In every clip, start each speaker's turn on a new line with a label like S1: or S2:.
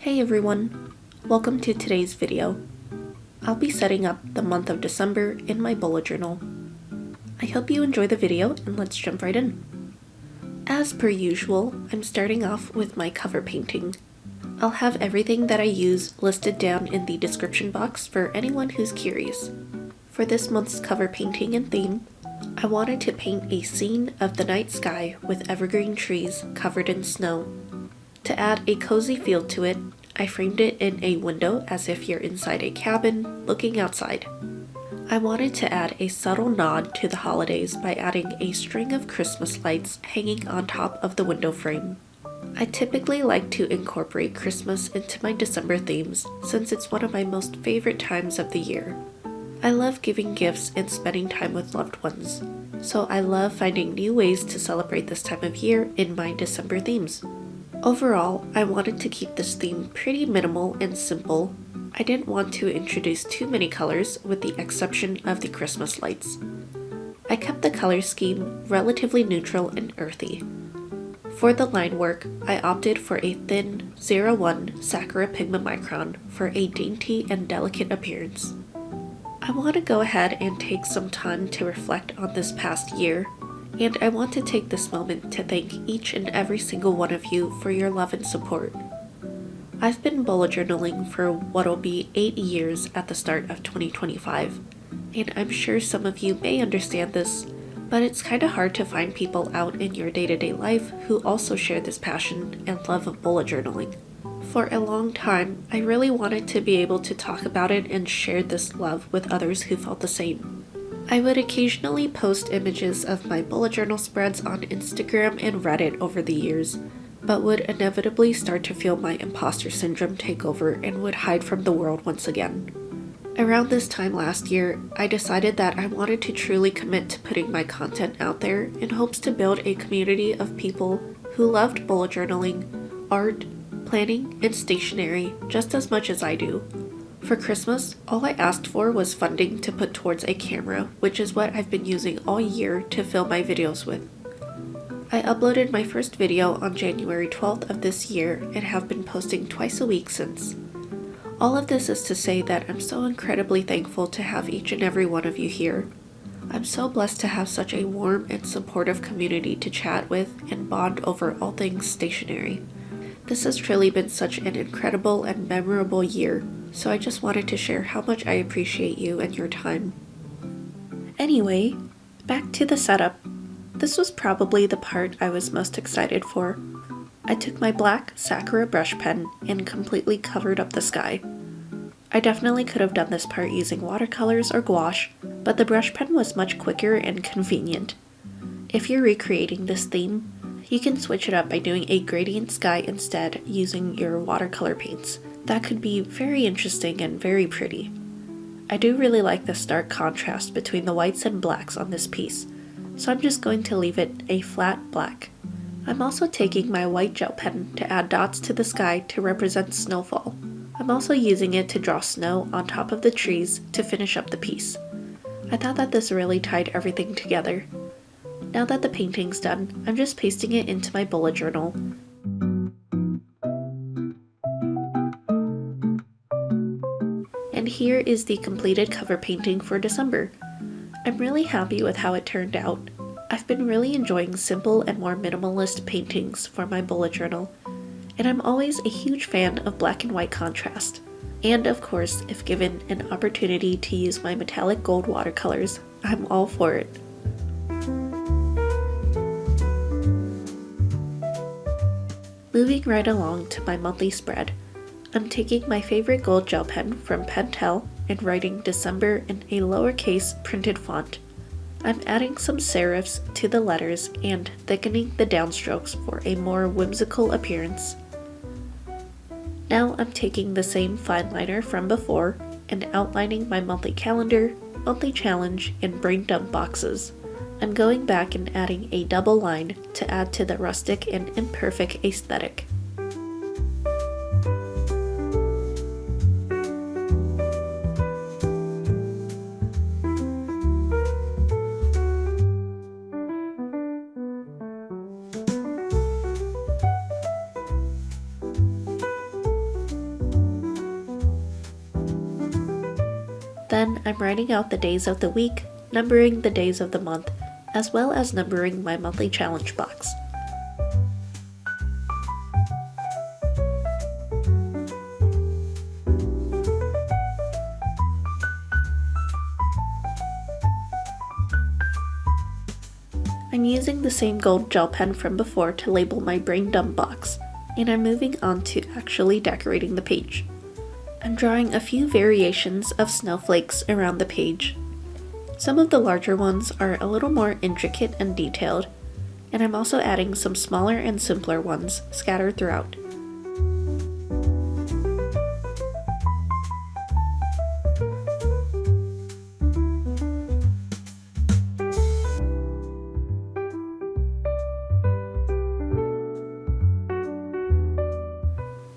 S1: Hey everyone, welcome to today's video. I'll be setting up the month of December in my bullet journal. I hope you enjoy the video and let's jump right in. As per usual, I'm starting off with my cover painting. I'll have everything that I use listed down in the description box for anyone who's curious. For this month's cover painting and theme, I wanted to paint a scene of the night sky with evergreen trees covered in snow. To add a cozy feel to it, I framed it in a window as if you're inside a cabin looking outside. I wanted to add a subtle nod to the holidays by adding a string of Christmas lights hanging on top of the window frame. I typically like to incorporate Christmas into my December themes since it's one of my most favorite times of the year. I love giving gifts and spending time with loved ones, so I love finding new ways to celebrate this time of year in my December themes. Overall, I wanted to keep this theme pretty minimal and simple. I didn't want to introduce too many colors with the exception of the Christmas lights. I kept the color scheme relatively neutral and earthy. For the line work, I opted for a thin 01 Sakura Pigma Micron for a dainty and delicate appearance. I want to go ahead and take some time to reflect on this past year. And I want to take this moment to thank each and every single one of you for your love and support. I've been bullet journaling for what'll be 8 years at the start of 2025, and I'm sure some of you may understand this, but it's kinda hard to find people out in your day-to-day life who also share this passion and love of bullet journaling. For a long time, I really wanted to be able to talk about it and share this love with others who felt the same. I would occasionally post images of my bullet journal spreads on Instagram and Reddit over the years, but would inevitably start to feel my imposter syndrome take over and would hide from the world once again. Around this time last year, I decided that I wanted to truly commit to putting my content out there in hopes to build a community of people who loved bullet journaling, art, planning, and stationery just as much as I do. For Christmas, all I asked for was funding to put towards a camera, which is what I've been using all year to film my videos with. I uploaded my first video on January 12th of this year and have been posting twice a week since. All of this is to say that I'm so incredibly thankful to have each and every one of you here. I'm so blessed to have such a warm and supportive community to chat with and bond over all things stationery. This has truly been such an incredible and memorable year, so I just wanted to share how much I appreciate you and your time. Anyway, back to the setup. This was probably the part I was most excited for. I took my black Sakura brush pen and completely covered up the sky. I definitely could have done this part using watercolors or gouache, but the brush pen was much quicker and convenient. If you're recreating this theme, you can switch it up by doing a gradient sky instead using your watercolor paints. That could be very interesting and very pretty. I do really like the stark contrast between the whites and blacks on this piece, so I'm just going to leave it a flat black. I'm also taking my white gel pen to add dots to the sky to represent snowfall. I'm also using it to draw snow on top of the trees to finish up the piece. I thought that this really tied everything together. Now that the painting's done, I'm just pasting it into my bullet journal. And here is the completed cover painting for December. I'm really happy with how it turned out. I've been really enjoying simple and more minimalist paintings for my bullet journal, and I'm always a huge fan of black and white contrast. And of course, if given an opportunity to use my metallic gold watercolors, I'm all for it. Moving right along to my monthly spread, I'm taking my favorite gold gel pen from Pentel and writing December in a lowercase printed font. I'm adding some serifs to the letters and thickening the downstrokes for a more whimsical appearance. Now I'm taking the same fine liner from before and outlining my monthly calendar, monthly challenge, and brain dump boxes. I'm going back and adding a double line to add to the rustic and imperfect aesthetic. Then I'm writing out the days of the week, numbering the days of the month, as well as numbering my monthly challenge box. I'm using the same gold gel pen from before to label my brain dump box, and I'm moving on to actually decorating the page. I'm drawing a few variations of snowflakes around the page. Some of the larger ones are a little more intricate and detailed, and I'm also adding some smaller and simpler ones scattered throughout.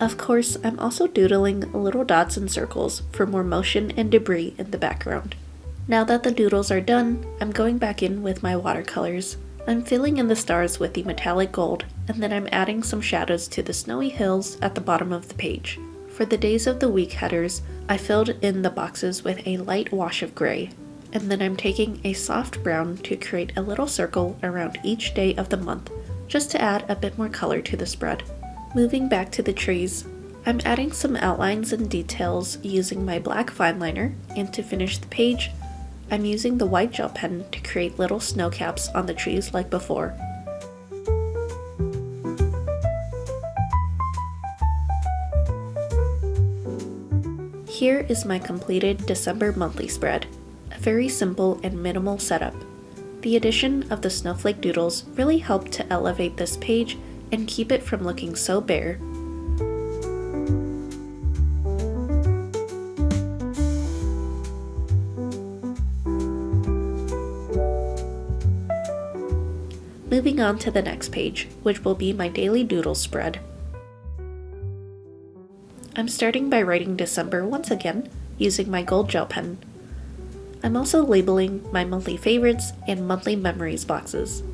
S1: Of course, I'm also doodling little dots and circles for more motion and debris in the background. Now that the doodles are done, I'm going back in with my watercolors. I'm filling in the stars with the metallic gold, and then I'm adding some shadows to the snowy hills at the bottom of the page. For the days of the week headers, I filled in the boxes with a light wash of gray, and then I'm taking a soft brown to create a little circle around each day of the month, just to add a bit more color to the spread. Moving back to the trees, I'm adding some outlines and details using my black fine liner, and to finish the page, I'm using the white gel pen to create little snow caps on the trees like before. Here is my completed December monthly spread, a very simple and minimal setup. The addition of the snowflake doodles really helped to elevate this page and keep it from looking so bare. Moving on to the next page, which will be my daily doodle spread. I'm starting by writing December once again, using my gold gel pen. I'm also labeling my monthly favorites and monthly memories boxes.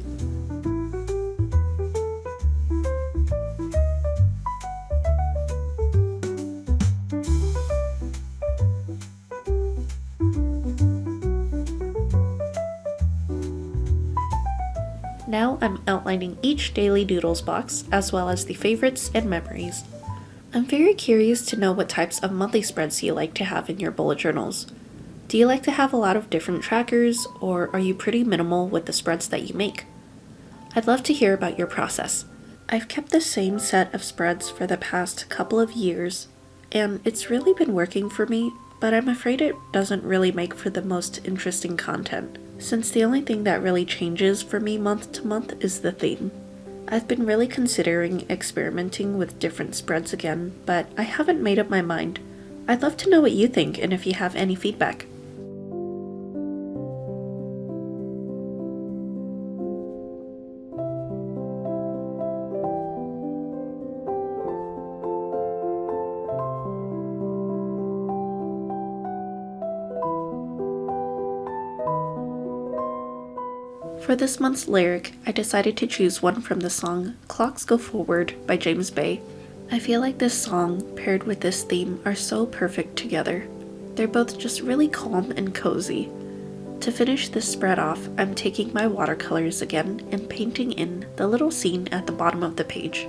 S1: Now I'm outlining each daily doodles box, as well as the favorites and memories. I'm very curious to know what types of monthly spreads you like to have in your bullet journals. Do you like to have a lot of different trackers, or are you pretty minimal with the spreads that you make? I'd love to hear about your process. I've kept the same set of spreads for the past couple of years, and it's really been working for me, but I'm afraid it doesn't really make for the most interesting content, since the only thing that really changes for me month to month is the theme. I've been really considering experimenting with different spreads again, but I haven't made up my mind. I'd love to know what you think and if you have any feedback. For this month's lyric, I decided to choose one from the song Clocks Go Forward by James Bay. I feel like this song paired with this theme are so perfect together. They're both just really calm and cozy. To finish this spread off, I'm taking my watercolors again and painting in the little scene at the bottom of the page.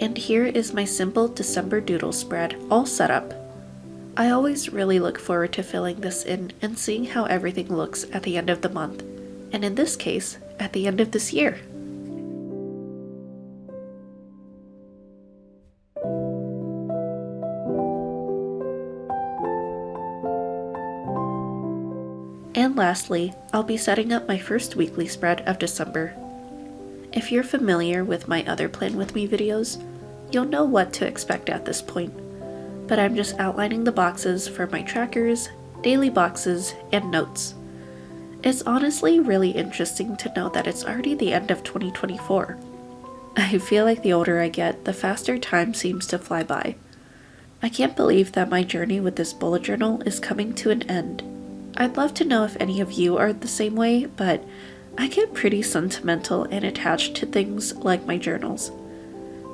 S1: And here is my simple December doodle spread all set up. I always really look forward to filling this in and seeing how everything looks at the end of the month, and in this case, at the end of this year. And lastly, I'll be setting up my first weekly spread of December. If you're familiar with my other Plan With Me videos, you'll know what to expect at this point, but I'm just outlining the boxes for my trackers, daily boxes, and notes. It's honestly really interesting to know that it's already the end of 2024. I feel like the older I get, the faster time seems to fly by. I can't believe that my journey with this bullet journal is coming to an end. I'd love to know if any of you are the same way, but I get pretty sentimental and attached to things like my journals.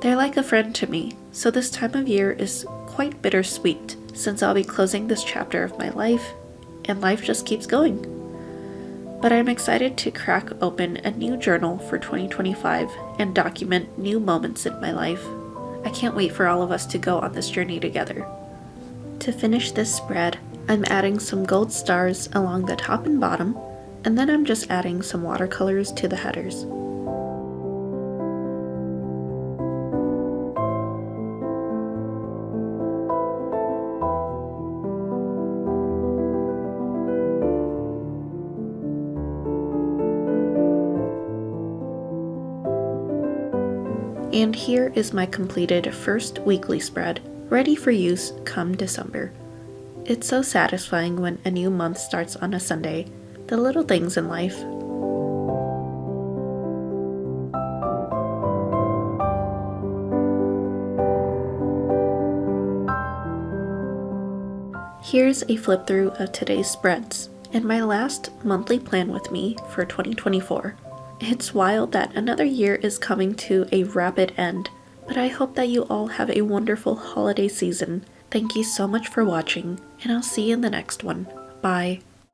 S1: They're like a friend to me, so this time of year is quite bittersweet since I'll be closing this chapter of my life, and life just keeps going. But I'm excited to crack open a new journal for 2025 and document new moments in my life. I can't wait for all of us to go on this journey together. To finish this spread, I'm adding some gold stars along the top and bottom, and then I'm just adding some watercolors to the headers. And here is my completed first weekly spread, ready for use come December. It's so satisfying when a new month starts on a Sunday, the little things in life. Here's a flip through of today's spreads, and my last monthly plan with me for 2024. It's wild that another year is coming to a rapid end, but I hope that you all have a wonderful holiday season. Thank you so much for watching, and I'll see you in the next one. Bye.